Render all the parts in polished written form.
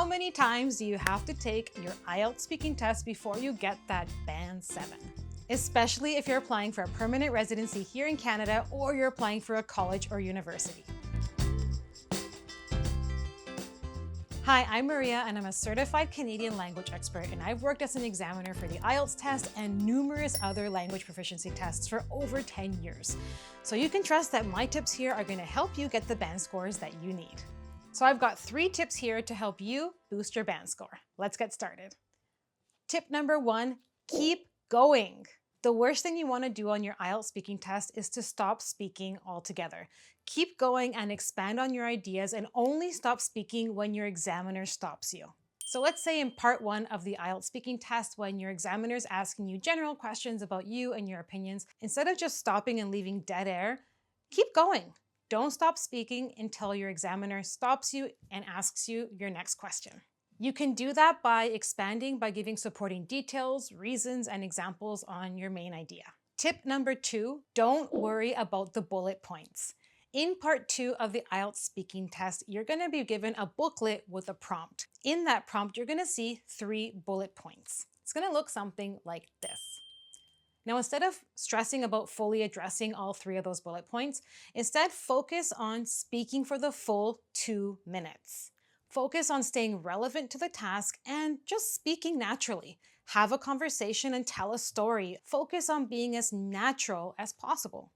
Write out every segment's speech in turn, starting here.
many times do you have to take your IELTS speaking test before you get that Band 7? Especially if you're applying for a permanent residency here in Canada or you're applying for a college or university. Hi, I'm Maria and I'm a certified Canadian language expert, and I've worked as an examiner for the IELTS test and numerous other language proficiency tests for over 10 years. So you can trust that my tips here are going to help you get the band scores that you need. So I've got 3 tips here to help you boost your band score. Let's get started. Tip number 1, keep going. The worst thing you want to do on your IELTS speaking test is to stop speaking altogether. Keep going and expand on your ideas, and only stop speaking when your examiner stops you. So let's say in part 1 of the IELTS speaking test, when your examiner is asking you general questions about you and your opinions, instead of just stopping and leaving dead air, keep going. Don't stop speaking until your examiner stops you and asks you your next question. You can do that by expanding by giving supporting details, reasons, and examples on your main idea. Tip number 2, don't worry about the bullet points. In part 2 of the IELTS speaking test, you're going to be given a booklet with a prompt. In that prompt, you're going to see 3 bullet points. It's going to look something like this. Now, instead of stressing about fully addressing all 3 of those bullet points, instead focus on speaking for the full 2 minutes. Focus on staying relevant to the task and just speaking naturally. Have a conversation and tell a story. Focus on being as natural as possible.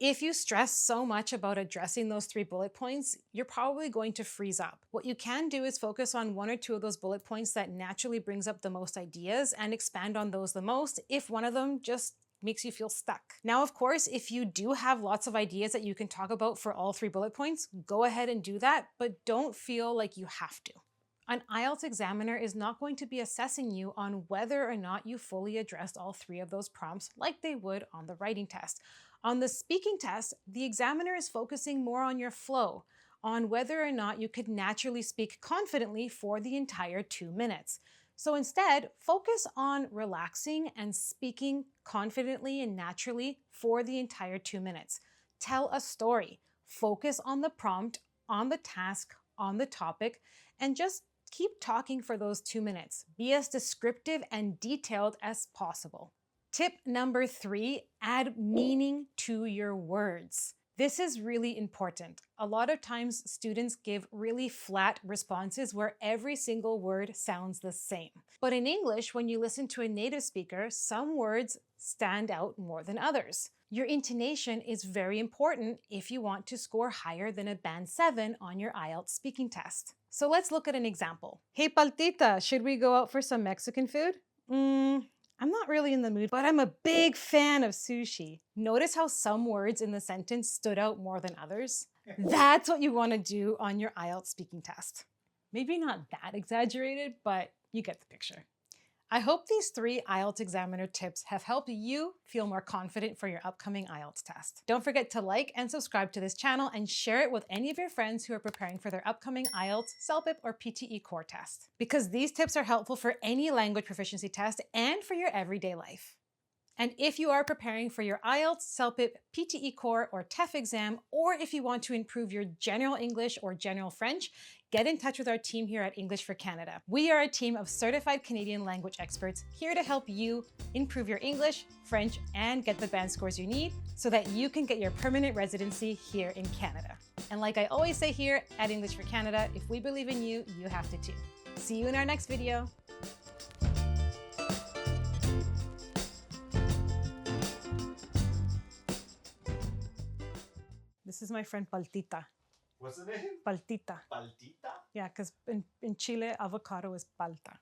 If you stress so much about addressing those 3 bullet points, you're probably going to freeze up. What you can do is focus on 1 or 2 of those bullet points that naturally brings up the most ideas and expand on those the most if one of them just makes you feel stuck. Now, of course, if you do have lots of ideas that you can talk about for all 3 bullet points, go ahead and do that, but don't feel like you have to. An IELTS examiner is not going to be assessing you on whether or not you fully addressed all 3 of those prompts like they would on the writing test. On the speaking test, the examiner is focusing more on your flow, on whether or not you could naturally speak confidently for the entire 2 minutes. So instead, focus on relaxing and speaking confidently and naturally for the entire 2 minutes. Tell a story. Focus on the prompt, on the task, on the topic, and just keep talking for those 2 minutes. Be as descriptive and detailed as possible. Tip number 3, add meaning to your words. This is really important. A lot of times students give really flat responses where every single word sounds the same. But in English, when you listen to a native speaker, some words stand out more than others. Your intonation is very important if you want to score higher than a Band 7 on your IELTS speaking test. So let's look at an example. Hey, Paltita, should we go out for some Mexican food? I'm not really in the mood, but I'm a big fan of sushi. Notice how some words in the sentence stood out more than others? That's what you want to do on your IELTS speaking test. Maybe not that exaggerated, but you get the picture. I hope these 3 IELTS examiner tips have helped you feel more confident for your upcoming IELTS test. Don't forget to like and subscribe to this channel and share it with any of your friends who are preparing for their upcoming IELTS, CELPIP, or PTE core test, because these tips are helpful for any language proficiency test and for your everyday life. And if you are preparing for your IELTS, CELPIP, PTE core, or TEF exam, or if you want to improve your general English or general French, get in touch with our team here at English for Canada. We are a team of certified Canadian language experts here to help you improve your English, French, and get the band scores you need so that you can get your permanent residency here in Canada. And like I always say here at English for Canada, if we believe in you, you have to too. See you in our next video. This is my friend Paltita. What's the name? Paltita. Paltita? Yeah, because in Chile, avocado is palta.